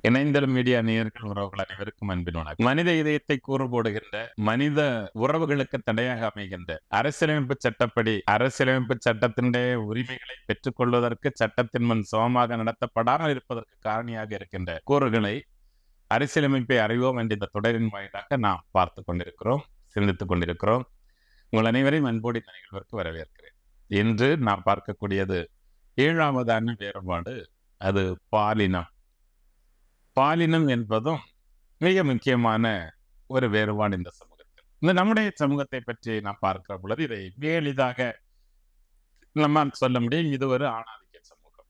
இணைந்தலும் media நேயர்கள் உறவுகள் அனைவருக்கும் அன்பின் வணக்கம். மனித இதயத்தை கூறு போடுகின்ற, மனித உறவுகளுக்கு தடையாக அமைகின்ற அரசியலமைப்பு சட்டப்படி அரசியலமைப்பு சட்டத்தினுடைய உரிமைகளை பெற்றுக் கொள்வதற்கு சட்டத்தின் முன் சமமாக நடத்தப்படாமல் இருப்பதற்கு காரணியாக இருக்கின்ற கூறுகளை அரசியலமைப்பை அறிவோம் என்ற இந்த தொடரின் வாயிலாக நாம் பார்த்துக் கொண்டிருக்கிறோம், சிந்தித்துக் கொண்டிருக்கிறோம். உங்கள் அனைவரையும் அன்போடு இந்த நிகழ்விற்கு வரவேற்கிறேன். இன்று நாம் பார்க்கக்கூடியது 7வதான வேறுபாடு, அது பாலினம். பாலினம் என்பதும் மிக முக்கியமான ஒரு வேறுபாடு இந்த சமூகத்தில். இந்த நம்முடைய சமூகத்தை பற்றி நாம் பார்க்கிற பொழுது இதை எளிதாக நம்ம சொல்ல முடியும். இது ஒரு ஆணாதிக்க சமூகம்.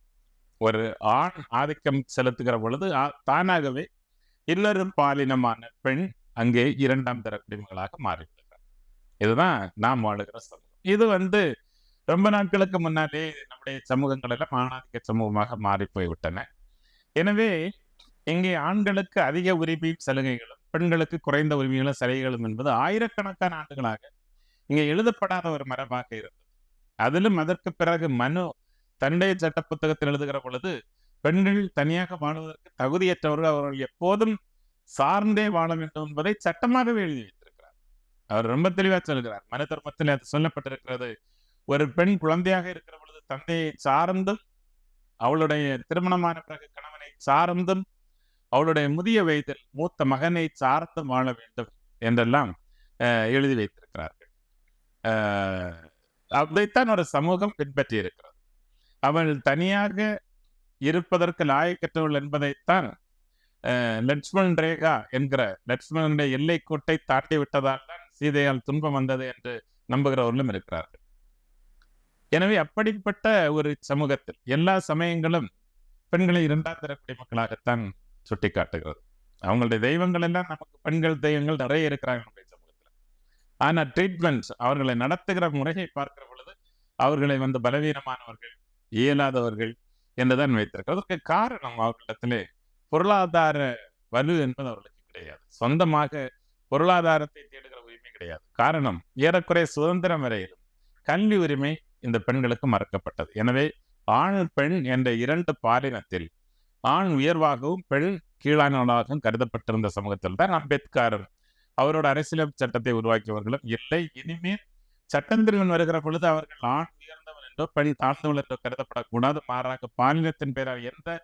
ஒரு ஆண் ஆதிக்கம் செலுத்துகிற பொழுது தானாகவே இன்னொரு பாலினமான பெண் அங்கே 2ஆம் தர குடிமகளாக மாறிவிடுகிறார். இதுதான் நாம் வாழுகிற சமூகம். இது ரொம்ப நாட்களுக்கு முன்னாலே நம்முடைய சமூகங்கள் எல்லாம் ஆணாதிக்க சமூகமாக மாறி போய்விட்டன. எனவே இங்கே ஆண்களுக்கு அதிக உரிமையும் சலுகைகளும், பெண்களுக்கு குறைந்த உரிமைகளும் சலுகைகளும் என்பது ஆயிரக்கணக்கான ஆண்டுகளாக இங்கே எழுதப்படாத ஒரு மரபாக இருந்தது. அதிலும் அதற்கு பிறகு மனு தன்னுடைய சட்ட புத்தகத்தில் எழுதுகிற பொழுது பெண்கள் தனியாக வாழ்வதற்கு தகுதியற்றவர்கள், அவர்கள் எப்போதும் சார்ந்தே வாழ வேண்டும் என்பதை சட்டமாகவே எழுதி வைத்திருக்கிறார். அவர் ரொம்ப தெளிவா சொல்கிறார். மனு தர்மத்தில் அது சொல்லப்பட்டிருக்கிறது. ஒரு பெண் குழந்தையாக இருக்கிற பொழுது தந்தையை சார்ந்தும், அவளுடைய திருமணமான பிறகு கணவனை சார்ந்தும், அவளுடைய முதிய வயதில் மூத்த மகனை சார்ந்து வாழ வேண்டும் என்றெல்லாம் எழுதி வைத்திருக்கிறார்கள். அதைத்தான் ஒரு சமூகம் பின்பற்றி இருக்கிறது. அவள் தனியாக இருப்பதற்கு லாயக்கற்றவள் என்பதைத்தான் லட்சுமண் ரேகா என்கிற லட்சுமணனுடைய எல்லை கோட்டை தாண்டி விட்டதால் தான் சீதையால் துன்பம் வந்தது என்று நம்புகிறவர்களும் இருக்கிறார்கள். எனவே அப்படிப்பட்ட ஒரு சமூகத்தில் எல்லா சமயங்களும் பெண்களை 2ஆம் தர குடிமக்களாகத்தான் சுட்டி காட்டுகிறது. அவங்களுடைய தெய்வங்கள் எல்லாம் நமக்கு பெண்கள் தெய்வங்கள் நிறைய இருக்கிறாங்க நம்முடைய சமூகத்தில். ஆனா ட்ரீட்மெண்ட், அவர்களை நடத்துகிற முறையை பார்க்கிற பொழுது அவர்களை பலவீனமானவர்கள், இயலாதவர்கள் என்றுதான் வைத்திருக்கிறது. அதற்கு காரணம் அவர்களிடத்திலே பொருளாதார வலு என்பது அவர்களுக்கு கிடையாது. சொந்தமாக பொருளாதாரத்தை தேடுகிற உரிமை கிடையாது. காரணம், ஏறக்குறைய சுதந்திரம் வரையிலும் கல்வி உரிமை இந்த பெண்களுக்கு மறக்கப்பட்டது. எனவே ஆண் பெண் என்ற 2 பாலினத்தில் ஆண் உயர்வாகவும் பெண் கீழானவனாகவும் கருதப்பட்டிருந்த சமூகத்தில் தான் அம்பேத்கர் அவரோட அரசியலமைப்பு சட்டத்தை உருவாக்கியவர்களும் இல்லை, இனிமேல் சட்டந்திரிவன் வருகிற பொழுது அவர்கள் ஆண் உயர்ந்தவன் என்றோ பெண் தாழ்ந்தவள் என்றோ கருதப்படக்கூடாது, மாறாக பாலினத்தின் பெயரால் எந்த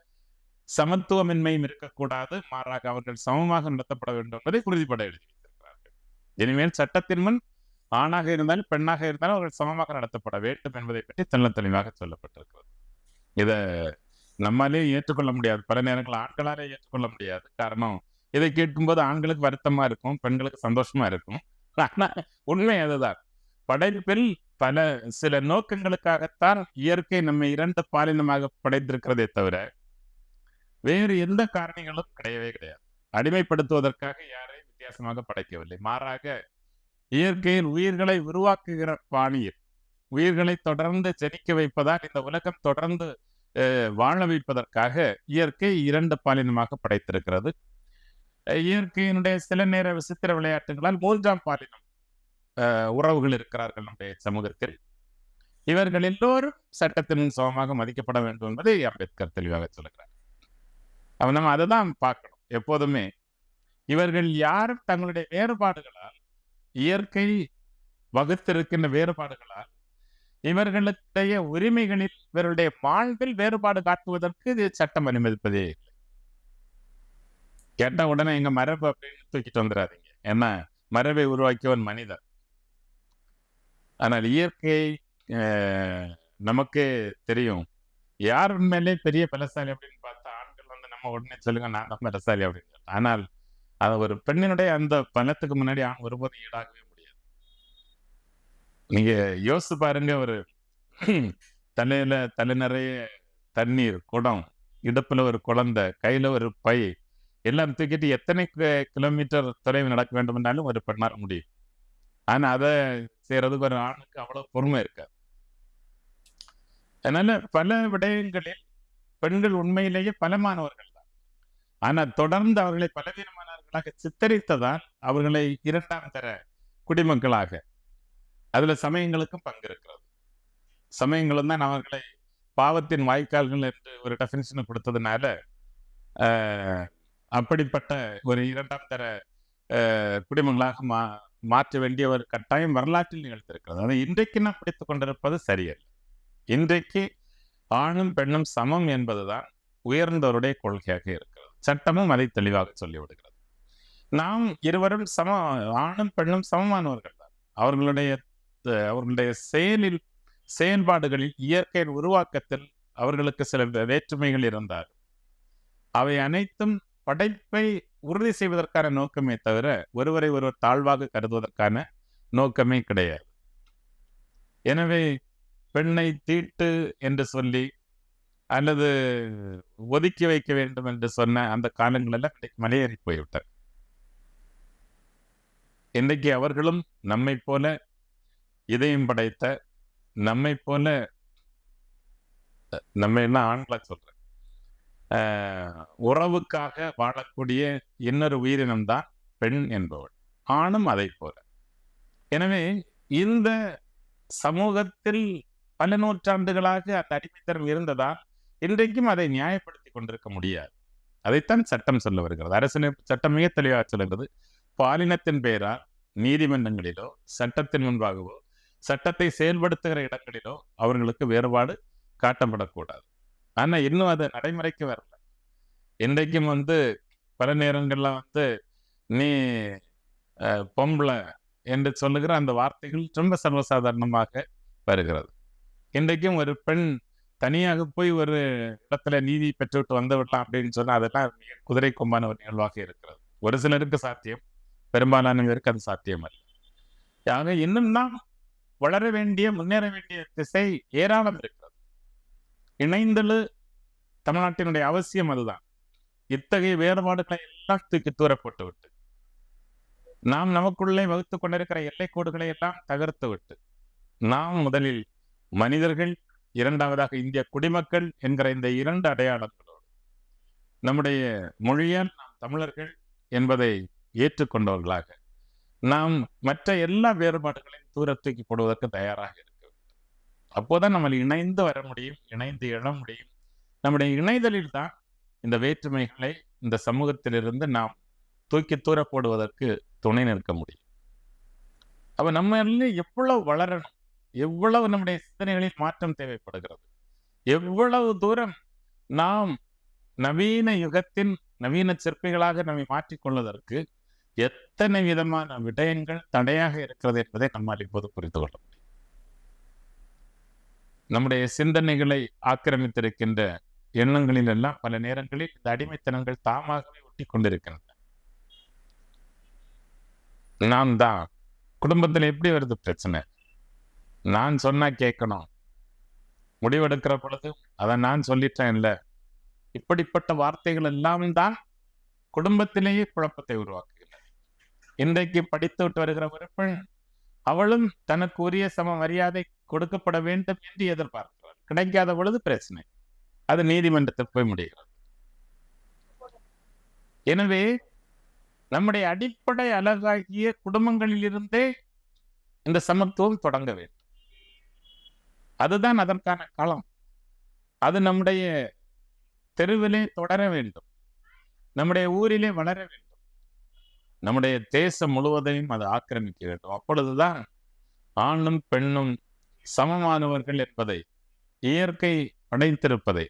சமத்துவமின்மையும் இருக்கக்கூடாது, மாறாக அவர்கள் சமமாக நடத்தப்பட வேண்டும் என்பதை உறுதிப்பட எழுதி வைத்திருக்கிறார்கள். இனிமேல் சட்டத்தின் முன் ஆணாக இருந்தாலும் பெண்ணாக இருந்தாலும் அவர்கள் சமமாக நடத்தப்பட வேண்டும் என்பதை பற்றி தெளிவாக சொல்லப்பட்டிருக்கிறது. இத நம்மாலே ஏற்றுக்கொள்ள முடியாது. பல நேரங்கள் ஆண்களாலே ஏற்றுக்கொள்ள முடியாது. காரணம், இதை கேட்கும்போது ஆண்களுக்கு வருத்தமா இருக்கும், பெண்களுக்கு சந்தோஷமா இருக்கும். ஆனா உண்மை அதுதான். படைப்பில் சில நோக்கங்களுக்காகத்தான் இயற்கை நம்மை 2 பாலினமாக படைத்திருக்கிறதே தவிர வேறு எந்த காரணிகளும் கிடையவே கிடையாது. அடிமைப்படுத்துவதற்காக யாரையும் வித்தியாசமாக படைக்கவில்லை. மாறாக இயற்கையில் உயிர்களை உருவாக்குகிற பாணியில் உயிர்களை தொடர்ந்து ஜனிக்க வைப்பதால் இந்த உலகம் தொடர்ந்து வாழ வைப்பதற்காக இயற்கை 2 பாலினமாக படைத்திருக்கிறது. இயற்கையினுடைய சில நேர விசித்திர விளையாட்டுகளால் 3ஆம் பாலினம் உறவுகள் இருக்கிறார்கள் நம்முடைய சமூகத்தில். இவர்கள் எல்லோரும் சட்டத்தின் சமமாக மதிக்கப்பட வேண்டும் என்பதை அம்பேத்கர் தெளிவாக சொல்லுகிறார். நம்ம அதை தான் பார்க்கணும் எப்போதுமே. இவர்கள் யாரும் தங்களுடைய வேறுபாடுகளால், இயற்கை வகுத்திருக்கின்ற வேறுபாடுகளால், இவர்களுடைய உரிமைகளில், இவருடைய வாழ்வில் வேறுபாடு காட்டுவதற்கு இது சட்டம் அனுமதிப்பதே இல்லை. கேட்ட உடனே எங்க மரபு அப்படின்னு தூக்கிட்டு வந்துடாதீங்க. ஏன்னா மரபை உருவாக்கியவன் மனிதன். ஆனால் இயற்கை நமக்கே தெரியும் யார் உண்மையிலே பெரிய பலசாலி அப்படின்னு பார்த்தா ஆண்கள் நம்ம உடனே சொல்லுங்க நான் தான் பலசாலி அப்படின்னு. ஆனால் அது ஒரு பெண்ணினுடைய அந்த பலத்துக்கு முன்னாடி ஆண் ஒருபோதும் ஈடாகவே முடியாது. நீங்க யோசிச்சு பாருங்க, ஒரு தலை நிறைய தண்ணீர் குடம், இடுப்புல ஒரு குழந்தை, கையில ஒரு பை, எல்லாம் தூக்கிட்டு எத்தனை கிலோமீட்டர் தொலைவு நடக்க வேண்டும் என்றாலும் ஒரு பெண்ணால் முடியும். ஆனா அதை செய்யறதுக்கு ஒரு ஆணுக்கு அவ்வளவு பொறுமை இருக்காது. அதனால பல விடயங்களில் பெண்கள் உண்மையிலேயே பலமானவர்கள் தான். ஆனா தொடர்ந்து அவர்களை பலவீனமானவர்களாக சித்தரித்ததால் அவர்களை 2ஆம் தர குடிமக்களாக, அதுல சமயங்களுக்கும் பங்கு இருக்கிறது. சமயங்களும் தான் அவர்களை பாவத்தின் வாய்க்கால்கள் என்று ஒரு டெஃபினிஷன் கொடுத்ததுனால அப்படிப்பட்ட ஒரு இரண்டாம் தர குடிமங்களாக மாற்ற வேண்டிய ஒரு கட்டாயம் வரலாற்றில் நிகழ்த்திருக்கிறது. அதை இன்றைக்கு நாம் பிடித்துக் கொண்டிருப்பது சரியல்ல. இன்றைக்கு ஆணும் பெண்ணும் சமம் என்பதுதான் உயர்ந்தவருடைய கொள்கையாக இருக்கிறது. சட்டமும் அதை தெளிவாக சொல்லிவிடுகிறது. நாம் இருவரும் ஆணும் பெண்ணும் சமமானவர்கள் தான். அவர்களுடைய செயல்பாடுகளில், இயற்கையின் உருவாக்கத்தில் அவர்களுக்கு சில வேற்றுமைகள் இருந்தார். அவை அனைத்தும் படைப்பை உறுதி செய்வதற்கான நோக்கமே தவிர ஒருவரை ஒருவர் தாழ்வாக கருதுவதற்கான நோக்கமே கிடையாது. எனவே பெண்ணை தீட்டு என்று சொல்லி அல்லது ஒதுக்கி வைக்க வேண்டும் என்று சொன்ன அந்த காலங்கள் எல்லாம் இன்றைக்கு மலையேறி போய்விட்டார். இன்றைக்கு அவர்களும் நம்மை போல இதயம் படைத்த, நம்மை போல, நம்ம என்ன ஆண்களை சொல்றேன், உறவுக்காக வாழக்கூடிய இன்னொரு உயிரினம்தான் பெண் என்பவள். ஆணும் அதை போல. எனவே இந்த சமூகத்தில் பல நூற்றாண்டுகளாக அந்த அடிமைத்தனம் இருந்ததால் இன்றைக்கும் அதை நியாயப்படுத்தி கொண்டிருக்க முடியாது. அதைத்தான் சட்டம் சொல்ல வருகிறது. அரசியல் சட்டம் மிக தெளிவாக சொல்லுகிறது. பாலினத்தின் பெயரால் நீதிமன்றங்களிலோ சட்டத்தின் முன்பாகவோ சட்டத்தை செயல்படுத்துகிற இடங்களிலோ அவர்களுக்கு வேறுபாடு காட்டப்படக்கூடாது. ஆனா இன்னும் அது நடைமுறைக்கு வரல. இன்றைக்கும் பல நேரங்கள்ல நீ பொம்பளை என்று சொல்லுகிற அந்த வார்த்தைகள் ரொம்ப சர்வசாதாரணமாக வருகிறது. இன்றைக்கும் ஒரு பெண் தனியாக போய் ஒரு இடத்துல நீதி பெற்றுவிட்டு வந்து விடலாம் அப்படின்னு சொன்னா அதெல்லாம் குதிரை கொம்பான ஒரு நிகழ்வாக இருக்கிறது. ஒரு சிலருக்கு சாத்தியம், பெரும்பாலான பேருக்கு அது சாத்தியம் அல்ல. ஆக இன்னும் நாம் வளர வேண்டிய, முன்னேற வேண்டிய திசை ஏராளம் இருக்கிறது. இணைந்தது தமிழ்நாட்டினுடைய அவசியம் அதுதான். இத்தகைய வேறுபாடுகளை எல்லாம் தூக்கி தூரப்பட்டு விட்டு, நாம் நமக்குள்ளே வகுத்துக் கொண்டிருக்கிற எல்லை கோடுகளை எல்லாம் தகர்த்து விட்டு, நாம் முதலில் மனிதர்கள், இரண்டாவதாக இந்திய குடிமக்கள் என்கிற இந்த இரண்டு அடையாளங்களோடு நம்முடைய மொழியால் நாம் தமிழர்கள் என்பதை ஏற்றுக்கொண்டவர்களாக நாம் மற்ற எல்லா வேறுபாடுகளையும் தூர தூக்கி போடுவதற்கு தயாராக இருக்க வேண்டும். அப்போதான் நம்ம இணைந்து வர முடியும், இணைந்து எழ முடியும். நம்முடைய இணைதலில் தான் இந்த வேற்றுமைகளை இந்த சமூகத்திலிருந்து நாம் தூக்கி தூர போடுவதற்கு துணை நிற்க முடியும். அப்ப நம்ம எவ்வளவு வளரணும், எவ்வளவு நம்முடைய சிந்தனைகளில் மாற்றம் தேவைப்படுகிறது, எவ்வளவு தூரம் நாம் நவீன யுகத்தின் நவீன சிற்பிகளாக நம்மை மாற்றிக்கொள்வதற்கு எத்தனை விதமான விடயங்கள் தடையாக இருக்கிறது என்பதை நம்மால் இப்போது புரிந்து கொள்ள முடியும். நம்முடைய சிந்தனைகளை ஆக்கிரமித்திருக்கின்ற எண்ணங்களில் எல்லாம் பல நேரங்களில் இந்த அடிமைத்தனங்கள் தாமாகவே ஒட்டி கொண்டிருக்கின்றன. நான் தான் குடும்பத்தில் எப்படி வருது பிரச்சனை? நான் சொன்னா கேட்கணும், முடிவெடுக்கிற பொழுது அதை நான் சொல்லிட்டேன் இல்ல, இப்படிப்பட்ட வார்த்தைகள் எல்லாம் தான் குடும்பத்திலேயே குழப்பத்தை உருவாக்குகின்றன. இன்றைக்கு படித்து விட்டு வருகிற ஒரு பெண், அவளும் தனக்கு உரிய சம மரியாதை கொடுக்கப்பட வேண்டும் என்று எதிர்பார்க்கிறாள். கிடைக்காத பொழுது பிரச்சனை, அது நீதிமன்றத்தில் போய் முடிகிறது. எனவே நம்முடைய அடிப்படை அழகாகிய குடும்பங்களில் இருந்தே இந்த சமத்துவம் தொடங்க வேண்டும். அதுதான் அதற்கான களம். அது நம்முடைய தெருவிலே தொடர வேண்டும், நம்முடைய ஊரிலே வளர வேண்டும், நம்முடைய தேசம் முழுவதையும் அது ஆக்கிரமிக்க வேண்டும். அப்பொழுதுதான் ஆணும் பெண்ணும் சமமானவர்கள் என்பதை, இயற்கை படைத்திருப்பதை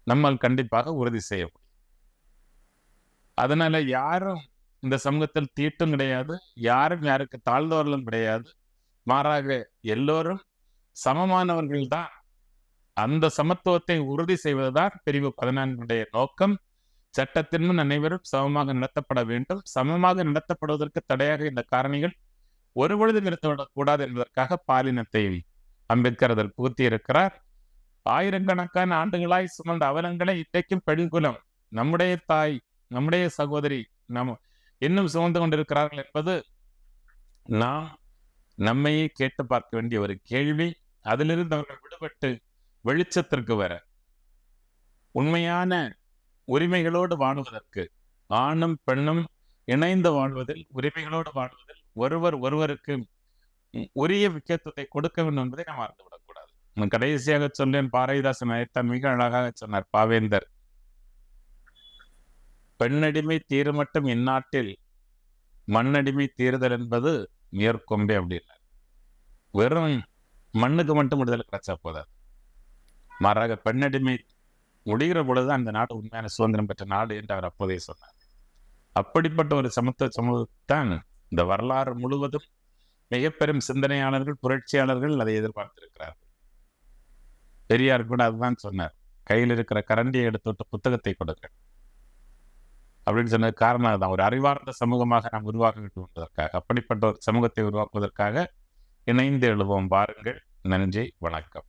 நம்மால் கண்டிப்பாக உறுதி செய்ய முடியும். அதனால யாரும் இந்த சமூகத்தில் தீட்டும் கிடையாது, யாரும் யாருக்கு தாழ்ந்தவர்களும் கிடையாது. மாறாக எல்லோரும் சமமானவர்கள் தான். அந்த சமத்துவத்தை உறுதி செய்வதுதான் பிரிவு 14 நோக்கம். சட்டத்தின் முன் அனைவரும் சமமாக நடத்தப்பட வேண்டும். சமமாக நடத்தப்படுவதற்கு தடையாக இந்த காரணிகள் ஒருபொழுது நிறுத்தப்படக்கூடாது என்பதற்காக பாலினத்தை அம்பேத்கர் அதில் புகுத்தி இருக்கிறார். ஆயிரக்கணக்கான ஆண்டுகளாய் சுமந்த அவலங்களை இன்றைக்கும் பெண்குலம், நம்முடைய தாய், நம்முடைய சகோதரி இன்னும் சுமந்து கொண்டிருக்கிறார்கள் என்பது நாம் நம்மையே கேட்டு பார்க்க வேண்டிய ஒரு கேள்வி. அதிலிருந்து அவர்கள் விடுபட்டு வெளிச்சத்திற்கு வர, உண்மையான உரிமைகளோடு வாழ்வதற்கு, ஆணும் பெண்ணும் இணைந்து வாழ்வதில், உரிமைகளோடு வாழ்வதில் ஒருவர் ஒருவருக்கு உரிய முக்கியத்துவத்தை கொடுக்க வேண்டும் என்பதை நாம் மறந்துவிடக்கூடாது. கடைசியாக சொன்னேன், பாரதிதாசன் அழைத்தான், மிக அழகாக சொன்னார் பாவேந்தர். பெண்ணடிமை தீரமட்டும் இந்நாட்டில் மண்ணடிமை தீர்தல் என்பது மேற்கொம்பே அப்படின்னார். வெறும் மண்ணுக்கு மட்டும் விடுதலை கிடைச்சா போதாது, மாறாக பெண்ணடிமை முடிகிற பொழுது அந்த நாடு உண்மையான சுதந்திரம் பெற்ற நாடு என்று அவர் அப்போதே சொன்னார். அப்படிப்பட்ட ஒரு சமத்துவ சமூகத்தான் இந்த வரலாறு முழுவதும் மிக பெரும் சிந்தனையாளர்கள், புரட்சியாளர்கள் அதை எதிர்பார்த்திருக்கிறார்கள். பெரியார் கூட அதுதான் சொன்னார், கையில் இருக்கிற கரண்டியை எடுத்துவிட்டு புத்தகத்தை கொடுங்கள் அப்படின்னு சொன்னது காரணம் அதுதான். ஒரு அறிவார்ந்த சமூகமாக நாம் உருவாக்க வேண்டும் என்பதற்காக, அப்படிப்பட்ட ஒரு சமூகத்தை உருவாக்குவதற்காக இணைந்து எழுவோம். பாருங்கள். நன்றி, வணக்கம்.